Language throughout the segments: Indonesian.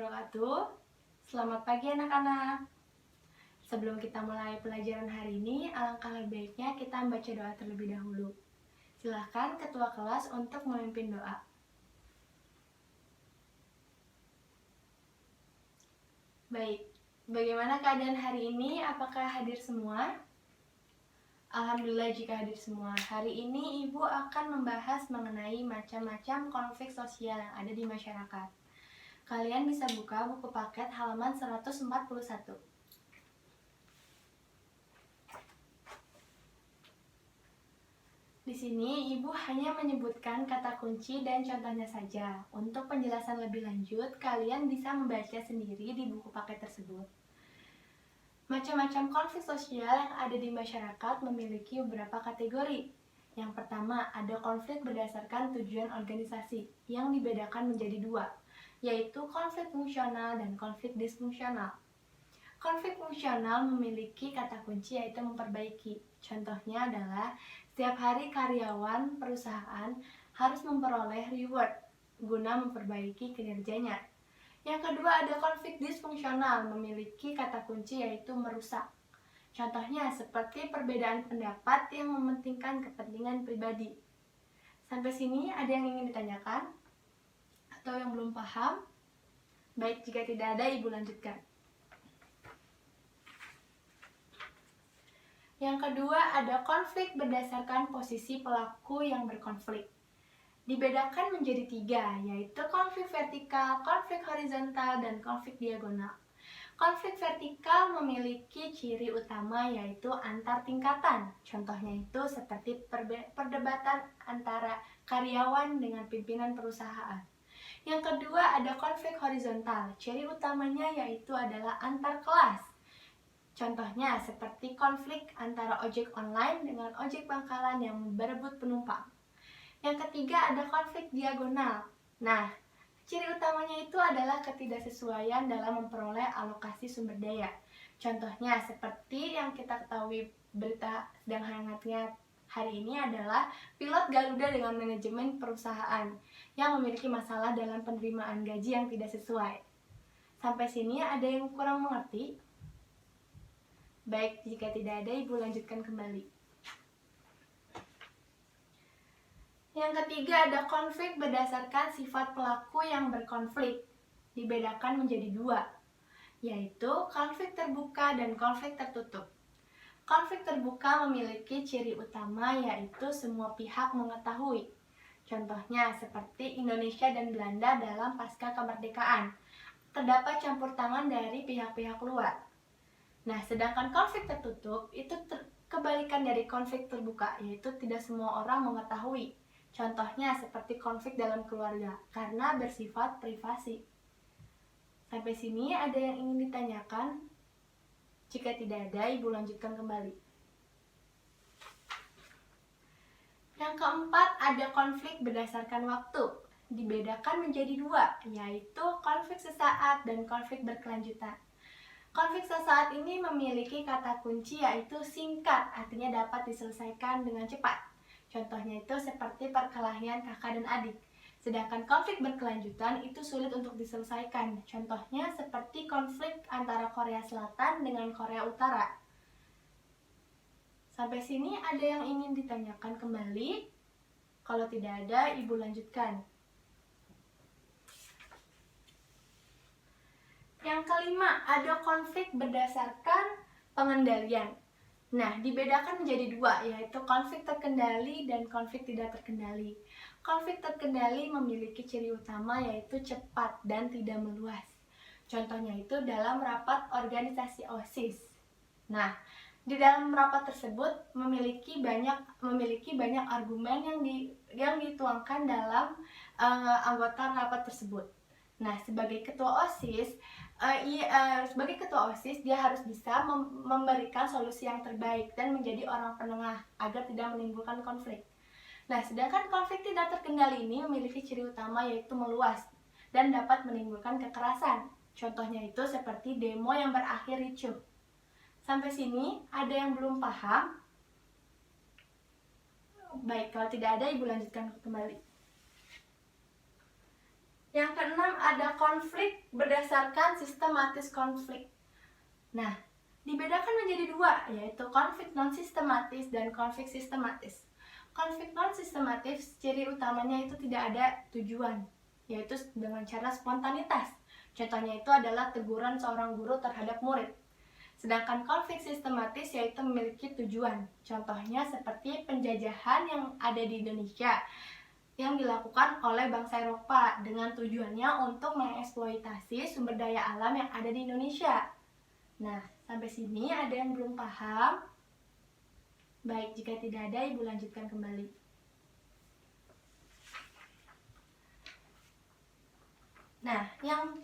wabarakatuh. Selamat pagi anak-anak. Sebelum kita mulai pelajaran hari ini, alangkah lebih baiknya kita membaca doa terlebih dahulu. Silahkan ketua kelas untuk memimpin doa. Baik, bagaimana keadaan hari ini? Apakah hadir semua? Alhamdulillah jika hadir semua. Hari ini Ibu akan membahas mengenai macam-macam konflik sosial yang ada di masyarakat. Kalian bisa buka buku paket halaman 141. Di sini Ibu hanya menyebutkan kata kunci dan contohnya saja. Untuk penjelasan lebih lanjut, kalian bisa membaca sendiri di buku paket tersebut. Macam-macam konflik sosial yang ada di masyarakat memiliki beberapa kategori. Yang pertama, ada konflik berdasarkan tujuan organisasi yang dibedakan menjadi dua, yaitu konflik fungsional dan konflik disfungsional. Konflik fungsional memiliki kata kunci yaitu memperbaiki. Contohnya adalah setiap hari karyawan perusahaan harus memperoleh reward guna memperbaiki kinerjanya. Yang kedua ada konflik disfungsional memiliki kata kunci yaitu merusak. Contohnya seperti perbedaan pendapat yang mementingkan kepentingan pribadi. Sampai sini ada yang ingin ditanyakan? Atau yang belum paham? Baik, jika tidak ada, Ibu lanjutkan. Yang kedua ada konflik berdasarkan posisi pelaku yang berkonflik. Dibedakan menjadi tiga, yaitu konflik vertikal, konflik horizontal, dan konflik diagonal. Konflik vertikal memiliki ciri utama yaitu antar tingkatan. Contohnya itu seperti perdebatan antara karyawan dengan pimpinan perusahaan. Yang kedua ada konflik horizontal. Ciri utamanya yaitu adalah antar kelas. Contohnya seperti konflik antara ojek online dengan ojek pangkalan yang berebut penumpang. Yang ketiga ada konflik diagonal. Nah, ciri utamanya itu adalah ketidaksesuaian dalam memperoleh alokasi sumber daya. Contohnya seperti yang kita ketahui berita sedang hangatnya hari ini adalah pilot Garuda dengan manajemen perusahaan yang memiliki masalah dalam penerimaan gaji yang tidak sesuai. Sampai sini ada yang kurang mengerti? Baik, jika tidak ada, Ibu lanjutkan kembali. Yang ketiga ada konflik berdasarkan sifat pelaku yang berkonflik. Dibedakan menjadi dua, yaitu konflik terbuka dan konflik tertutup. Konflik terbuka memiliki ciri utama yaitu semua pihak mengetahui. Contohnya seperti Indonesia dan Belanda dalam pasca kemerdekaan. Terdapat campur tangan dari pihak-pihak luar. Nah, sedangkan konflik tertutup itu kebalikan dari konflik terbuka, yaitu tidak semua orang mengetahui. Contohnya seperti konflik dalam keluarga, karena bersifat privasi. Sampai sini ada yang ingin ditanyakan? Jika tidak ada, Ibu lanjutkan kembali. Yang keempat ada konflik berdasarkan waktu. Dibedakan menjadi dua, yaitu konflik sesaat dan konflik berkelanjutan. Konflik sesaat ini memiliki kata kunci yaitu singkat, artinya dapat diselesaikan dengan cepat. Contohnya itu seperti perkelahian kakak dan adik. Sedangkan konflik berkelanjutan itu sulit untuk diselesaikan. Contohnya seperti konflik antara Korea Selatan dengan Korea Utara. Sampai sini ada yang ingin ditanyakan kembali? Kalau tidak ada, Ibu lanjutkan. Yang kelima, ada konflik berdasarkan pengendalian. Nah, dibedakan menjadi dua, yaitu konflik terkendali dan konflik tidak terkendali. Konflik terkendali memiliki ciri utama yaitu cepat dan tidak meluas. Contohnya itu dalam rapat organisasi OSIS. Nah, di dalam rapat tersebut memiliki banyak argumen yang dituangkan dalam anggota rapat tersebut. Nah, sebagai ketua OSIS, dia harus bisa memberikan solusi yang terbaik dan menjadi orang penengah agar tidak menimbulkan konflik. Nah, sedangkan konflik tidak terkendali ini memiliki ciri utama yaitu meluas dan dapat menimbulkan kekerasan. Contohnya itu seperti demo yang berakhir ricuh. Sampai sini ada yang belum paham? Baik, kalau tidak ada, Ibu lanjutkan kembali. Yang keenam ada konflik berdasarkan sistematis konflik. Nah, dibedakan menjadi dua, yaitu konflik non-sistematis dan konflik sistematis. Konflik non-sistematis, ciri utamanya itu tidak ada tujuan, yaitu dengan cara spontanitas. Contohnya itu adalah teguran seorang guru terhadap murid. Sedangkan konflik sistematis yaitu memiliki tujuan. Contohnya seperti penjajahan yang ada di Indonesia yang dilakukan oleh bangsa Eropa dengan tujuannya untuk mengeksploitasi sumber daya alam yang ada di Indonesia. Nah, sampai sini ada yang belum paham? Baik, jika tidak ada, Ibu lanjutkan kembali. Nah, yang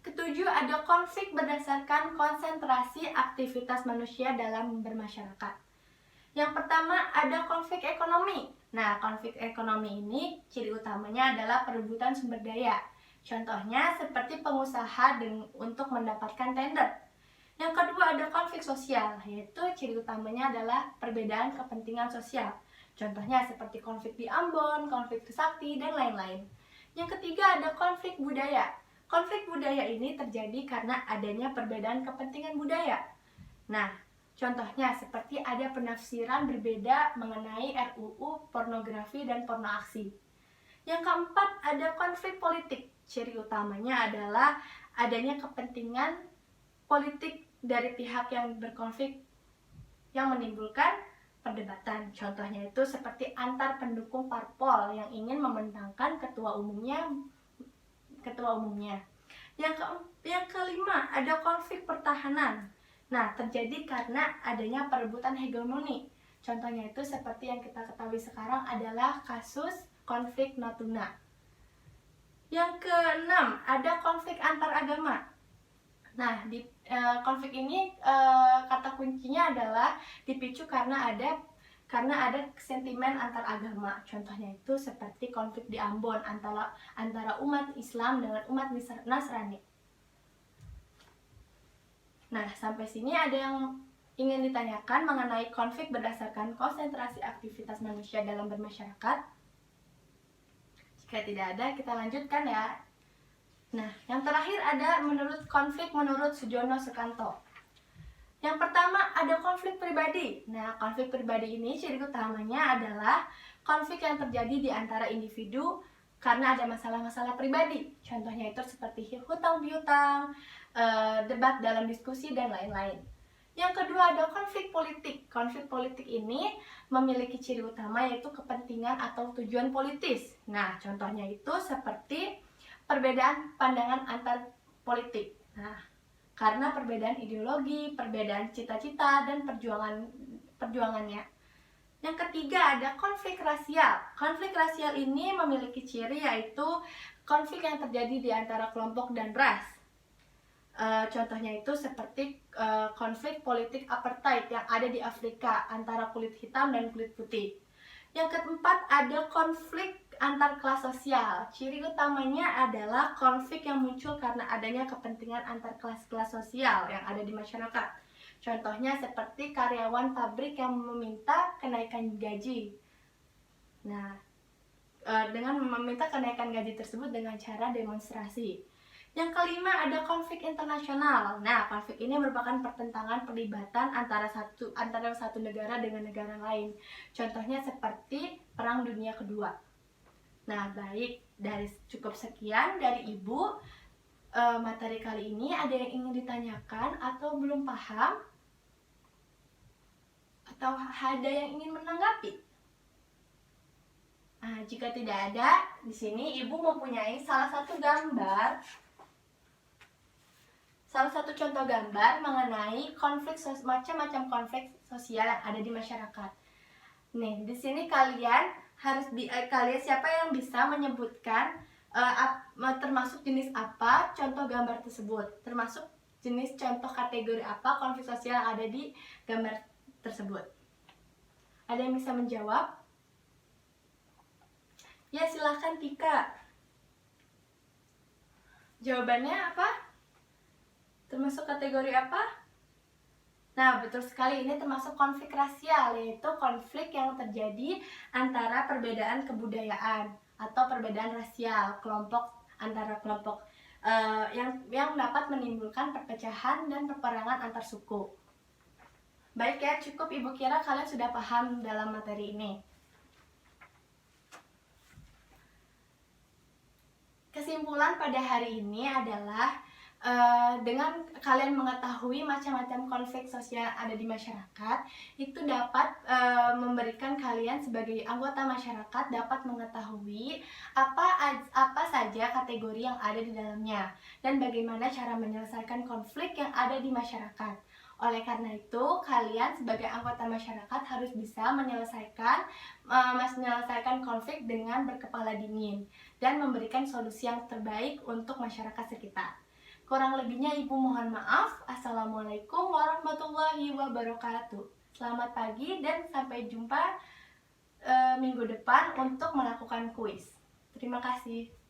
ketujuh ada konflik berdasarkan konsentrasi aktivitas manusia dalam bermasyarakat. Yang pertama ada konflik ekonomi. Nah, konflik ekonomi ini ciri utamanya adalah perebutan sumber daya. Contohnya seperti pengusaha untuk mendapatkan tender. Yang kedua ada konflik sosial, yaitu ciri utamanya adalah perbedaan kepentingan sosial. Contohnya seperti konflik di Ambon, konflik Trisakti, dan lain-lain. Yang ketiga ada konflik budaya. Konflik budaya ini terjadi karena adanya perbedaan kepentingan budaya. Nah, contohnya seperti ada penafsiran berbeda mengenai RUU pornografi dan porno aksi. Yang keempat ada konflik politik. Ciri utamanya adalah adanya kepentingan politik dari pihak yang berkonflik yang menimbulkan perdebatan. Contohnya itu seperti antar pendukung parpol yang ingin membentangkan ketua umumnya. Yang kelima ada konflik pertahanan. Nah, terjadi karena adanya perebutan hegemoni. Contohnya itu seperti yang kita ketahui sekarang adalah kasus konflik Natuna. Yang keenam ada konflik antar agama. Nah, di konflik ini kata kuncinya adalah dipicu karena ada sentimen antar agama. Contohnya itu seperti konflik di Ambon antara umat Islam dengan umat Nasrani. Nah, sampai sini ada yang ingin ditanyakan mengenai konflik berdasarkan konsentrasi aktivitas manusia dalam bermasyarakat? Jika tidak ada, kita lanjutkan ya. Nah, yang terakhir ada konflik menurut Sujono Sukanto. Yang pertama ada konflik pribadi. Nah, konflik pribadi ini ciri utamanya adalah konflik yang terjadi di antara individu karena ada masalah-masalah pribadi. Contohnya itu seperti hutang piutang, debat dalam diskusi, dan lain-lain. Yang kedua ada konflik politik. Konflik politik ini memiliki ciri utama yaitu kepentingan atau tujuan politis. Nah, contohnya itu seperti perbedaan pandangan antar politik. Nah, karena perbedaan ideologi, perbedaan cita-cita, dan perjuangannya. Yang ketiga ada konflik rasial. Konflik rasial ini memiliki ciri yaitu konflik yang terjadi di antara kelompok dan ras. Contohnya itu seperti konflik politik apartheid yang ada di Afrika antara kulit hitam dan kulit putih. Yang keempat ada konflik antar kelas sosial. Ciri utamanya adalah konflik yang muncul karena adanya kepentingan antar kelas-kelas sosial yang ada di masyarakat. Contohnya seperti karyawan pabrik yang meminta kenaikan gaji. Nah, dengan meminta kenaikan gaji tersebut dengan cara demonstrasi. Yang kelima ada konflik internasional. Nah, konflik ini merupakan pertentangan pelibatan antara satu negara dengan negara lain. Contohnya seperti Perang Dunia Kedua. Nah, baik, dari cukup sekian dari Ibu materi kali ini. Ada yang ingin ditanyakan atau belum paham? Atau ada yang ingin menanggapi? Nah, jika tidak ada, di sini Ibu mempunyai salah satu contoh gambar mengenai macam-macam konflik sosial yang ada di masyarakat. Nih, di sini kalian siapa yang bisa menyebutkan termasuk jenis apa contoh gambar tersebut, termasuk jenis contoh kategori apa konflik sosial yang ada di gambar tersebut. Ada yang bisa menjawab? Ya, silahkan Tika. Jawabannya apa? Termasuk kategori apa? Nah, betul sekali, ini termasuk konflik rasial, yaitu konflik yang terjadi antara perbedaan kebudayaan atau perbedaan rasial kelompok antara kelompok yang dapat menimbulkan perpecahan dan peperangan antar suku. Baik ya, cukup Ibu kira kalian sudah paham dalam materi ini. Kesimpulan pada hari ini adalah dengan kalian mengetahui macam-macam konflik sosial yang ada di masyarakat, itu dapat memberikan kalian sebagai anggota masyarakat dapat mengetahui apa saja kategori yang ada di dalamnya dan bagaimana cara menyelesaikan konflik yang ada di masyarakat. Oleh karena itu, kalian sebagai anggota masyarakat harus bisa menyelesaikan konflik dengan berkepala dingin dan memberikan solusi yang terbaik untuk masyarakat sekitar. Kurang lebihnya Ibu mohon maaf. Assalamualaikum warahmatullahi wabarakatuh. Selamat pagi dan sampai jumpa minggu depan untuk melakukan kuis. Terima kasih.